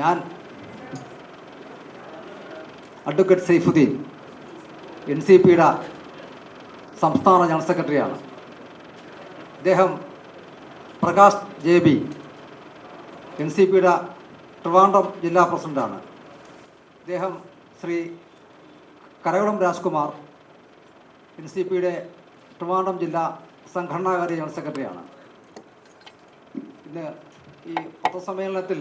ഞാൻ അഡ്വക്കേറ്റ് സൈഫുദ്ദീൻ NCPയുടെ സംസ്ഥാന ജനറൽ സെക്രട്ടറിയാണ്. അദ്ദേഹം പ്രകാശ് JB NCPയുടെ ട്രിവാൻഡ്രം ജില്ലാ പ്രസിഡൻ്റാണ്. അദ്ദേഹം ശ്രീ കരകുളം രാജ്കുമാർ NCPയുടെ ട്രിവാൻഡ്രം ജില്ലാ സംഘടനാകാര്യ ജനറൽ സെക്രട്ടറിയാണ്. ഇന്ന് ഈ പത്രസമ്മേളനത്തിൽ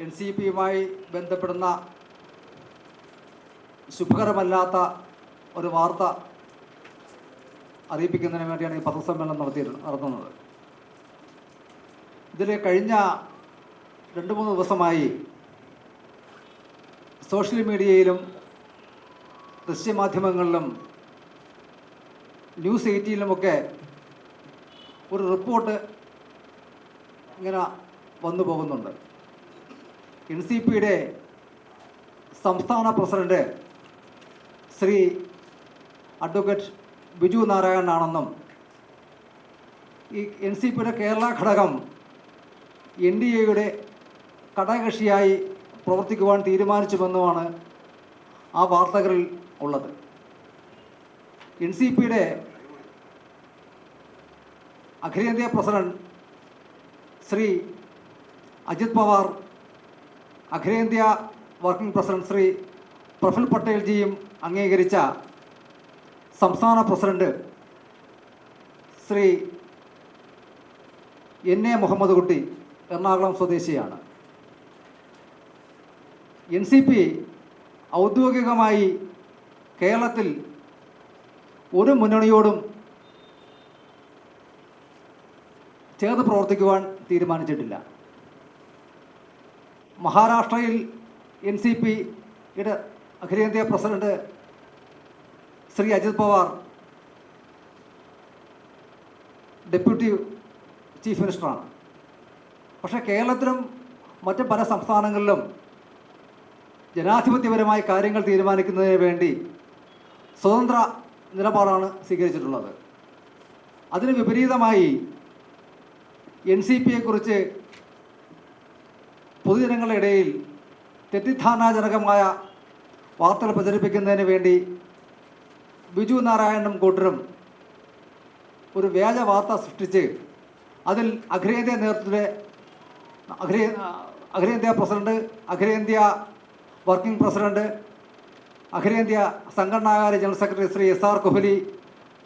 NCPയുമായി ബന്ധപ്പെടുന്ന ശുഭകരമല്ലാത്ത ഒരു വാർത്ത അറിയിപ്പിക്കുന്നതിന് വേണ്ടിയാണ് ഈ പത്രസമ്മേളനം നടത്തുന്നത്. ഇതിൽ കഴിഞ്ഞ 2-3 ദിവസമായി സോഷ്യൽ മീഡിയയിലും ദൃശ്യമാധ്യമങ്ങളിലും ന്യൂസ് 18-ലുമൊക്കെ ഒരു റിപ്പോർട്ട് ഇങ്ങനെ വന്നു പോകുന്നുണ്ട്. NCPയുടെ സംസ്ഥാന പ്രസിഡന്റ് ശ്രീ അഡ്വക്കേറ്റ് ബിജു നാരായണനാണെന്നും ഈ NCPയുടെ കേരള ഘടകം NDAയുടെ ഘടകകക്ഷിയായി പ്രവർത്തിക്കുവാൻ തീരുമാനിച്ചുവെന്നുമാണ് ആ വാർത്തകളിൽ ഉള്ളത്. NCPയുടെ അഖിലേന്ത്യാ പ്രസിഡന്റ് ശ്രീ അജിത് പവാർ, അഖിലേന്ത്യാ വർക്കിംഗ് പ്രസിഡന്റ് ശ്രീ പ്രഫുൽ പട്ടേൽജിയും അംഗീകരിച്ച സംസ്ഥാന പ്രസിഡന്റ് ശ്രീ NA മുഹമ്മദ് കുട്ടി എറണാകുളം സ്വദേശിയാണ്. NCP ഔദ്യോഗികമായി കേരളത്തിൽ ഒരു മുന്നണിയോടും ചേർന്ന് പ്രവർത്തിക്കുവാൻ തീരുമാനിച്ചിട്ടില്ല. മഹാരാഷ്ട്രയിൽ NCPയുടെ അഖിലേന്ത്യാ president Shri Ajit Pawar deputy chief മിനിസ്റ്ററാണ്. പക്ഷേ കേരളത്തിലും മറ്റ് പല സംസ്ഥാനങ്ങളിലും ജനാധിപത്യപരമായ കാര്യങ്ങൾ തീരുമാനിക്കുന്നതിന് വേണ്ടി സ്വതന്ത്ര നിലപാടാണ് സ്വീകരിച്ചിട്ടുള്ളത്. അതിന് വിപരീതമായി NCPയെക്കുറിച്ച് പൊതുജനങ്ങളുടെ ഇടയിൽ തെറ്റിദ്ധാരണാജനകമായ വാർത്തകൾ പ്രചരിപ്പിക്കുന്നതിന് വേണ്ടി ബിജു നാരായണനും കൂട്ടരും ഒരു വ്യാജ വാർത്ത സൃഷ്ടിച്ച് അതിൽ അഖിലേന്ത്യാ നേതൃത്വത്തിലെ അഖിലേന്ത്യാ പ്രസിഡന്റ്, അഖിലേന്ത്യാ വർക്കിംഗ് പ്രസിഡന്റ്, അഖിലേന്ത്യാ സംഘടനാകാര്യ general secretary Shri SR Kohli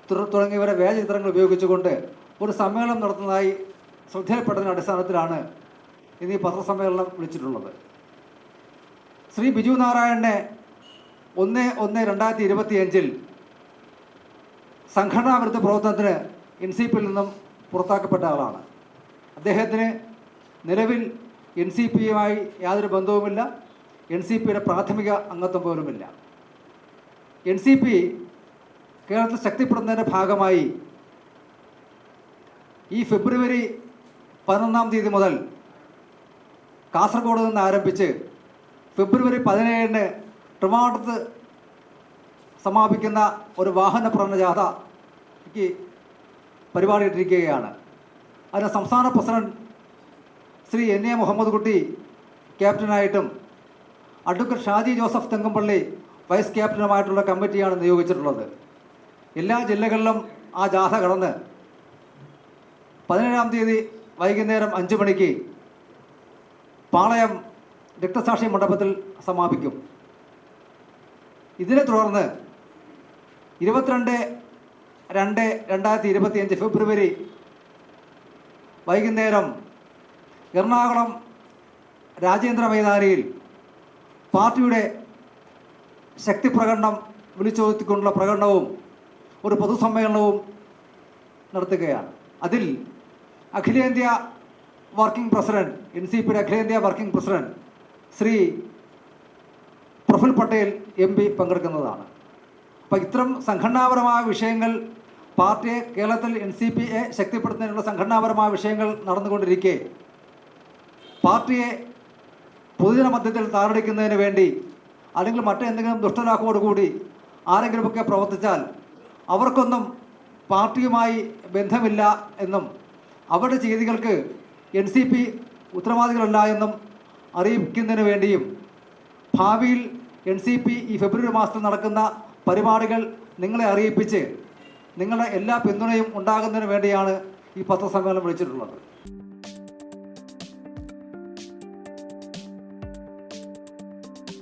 തുടങ്ങിയവരെ വ്യാജ ചിത്രങ്ങൾ ഉപയോഗിച്ചുകൊണ്ട് ഒരു സമ്മേളനം നടത്തുന്നതായി ശ്രദ്ധയിൽപ്പെട്ടതിൻ്റെ അടിസ്ഥാനത്തിലാണ് ഇന്ന് ഈ പത്രസമ്മേളനം വിളിച്ചിട്ടുള്ളത്. ശ്രീ ബിജു നാരായണനെ 1/1/2025 സംഘടനാ വിരുദ്ധ പ്രവർത്തനത്തിന് NCPയിൽ നിന്നും പുറത്താക്കപ്പെട്ട ആളാണ്. അദ്ദേഹത്തിന് നിലവിൽ NCPയുമായി യാതൊരു ബന്ധവുമില്ല. NCPയുടെ പ്രാഥമിക അംഗത്വം പോലുമില്ല. NCP കേരളത്തിൽ ശക്തിപ്പെടുന്നതിൻ്റെ ഭാഗമായി ഈ ഫെബ്രുവരി 11-ാം തീയതി മുതൽ കാസർഗോഡ് നിന്ന് ആരംഭിച്ച് ഫെബ്രുവരി 17-ന് ട്രിവാൻഡ്രത്ത് സമാപിക്കുന്ന ഒരു വാഹന പ്രകടന ജാഥയ്ക്ക് പരിപാടി ഇട്ടിരിക്കുകയാണ്. അതിന് സംസ്ഥാന പ്രസിഡന്റ് ശ്രീ NA മുഹമ്മദ് കുട്ടി ക്യാപ്റ്റനായിട്ടും അഡ്വക്കേറ്റ് ഷാജി ജോസഫ് തെങ്കമ്പള്ളി വൈസ് ക്യാപ്റ്റനുമായിട്ടുള്ള കമ്മിറ്റിയാണ് നിയോഗിച്ചിട്ടുള്ളത്. എല്ലാ ജില്ലകളിലും ആ ജാഥ കടന്ന് 17-ാം തീയതി വൈകുന്നേരം 5 മണിക്ക് പാളയം രക്തസാക്ഷി മണ്ഡപത്തിൽ സമാപിക്കും. ഇതിനെ തുടർന്ന് 22/2/2025 ഫെബ്രുവരി വൈകുന്നേരം എറണാകുളം രാജേന്ദ്ര മൈതാനിയിൽ പാർട്ടിയുടെ ശക്തി പ്രകടനം വിളിച്ചോതിക്കൊണ്ടുള്ള പ്രകടനവും ഒരു പൊതുസമ്മേളനവും നടത്തുകയാണ്. അതിൽ അഖിലേന്ത്യാ വർക്കിംഗ് പ്രസിഡന്റ്, NCPയുടെ അഖിലേന്ത്യാ working president Shri Praful Patel MP പങ്കെടുക്കുന്നതാണ്. അപ്പോൾ ഇത്തരം സംഘടനാപരമായ വിഷയങ്ങൾ പാർട്ടിയെ കേരളത്തിൽ NCPയെ ശക്തിപ്പെടുത്തുന്നതിനുള്ള സംഘടനാപരമായ വിഷയങ്ങൾ നടന്നുകൊണ്ടിരിക്കെ പാർട്ടിയെ പൊതുജന മധ്യത്തിൽ താറടിക്കുന്നതിന് വേണ്ടി അല്ലെങ്കിൽ മറ്റെന്തെങ്കിലും ദുഷ്ടലാക്കോടുകൂടി ആരെങ്കിലുമൊക്കെ പ്രവർത്തിച്ചാൽ അവർക്കൊന്നും പാർട്ടിയുമായി ബന്ധമില്ല എന്നും അവരുടെ ചെയ്തികൾക്ക് NCP ഉത്തരവാദികളല്ല എന്നും അറിയിക്കുന്നതിന് വേണ്ടിയും ഭാവിയിൽ NCP ഈ ഫെബ്രുവരി മാസത്തിൽ നടക്കുന്ന പരിപാടികൾ നിങ്ങളെ അറിയിപ്പിച്ച് നിങ്ങളുടെ എല്ലാ പിന്തുണയും ഉണ്ടാകുന്നതിന് വേണ്ടിയാണ് ഈ പത്രസമ്മേളനം വിളിച്ചിട്ടുള്ളത്.